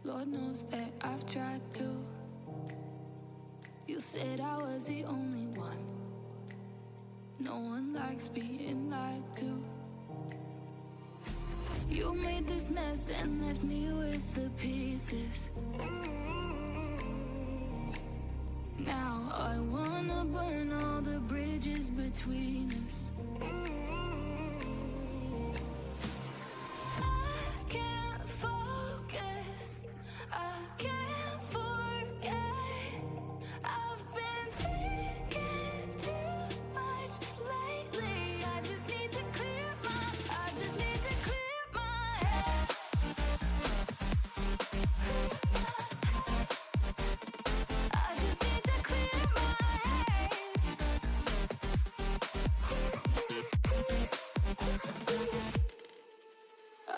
Lord knows that I've tried to. You said I was the only one. No one likes being lied to. You made this mess and left me with the pieces. Now I wanna burn all the bridges between us.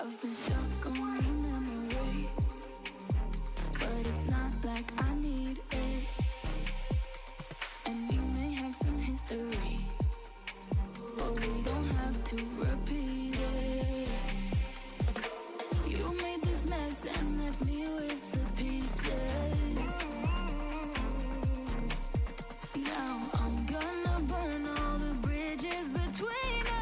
I've been stuck on your memory, but it's not like I need it. And we may have some history, but we don't have to repeat it. You made this mess and left me with the pieces. Now I'm gonna burn all the bridges between us.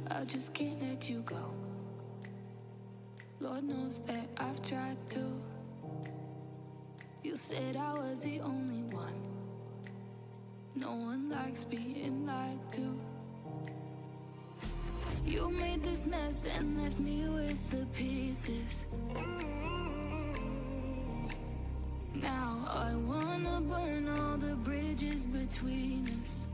I just can't let you go. Lord knows that I've tried to. You said I was the only one. No one likes being lied to. You made this mess and left me with the pieces. Now I wanna burn all the bridges between us.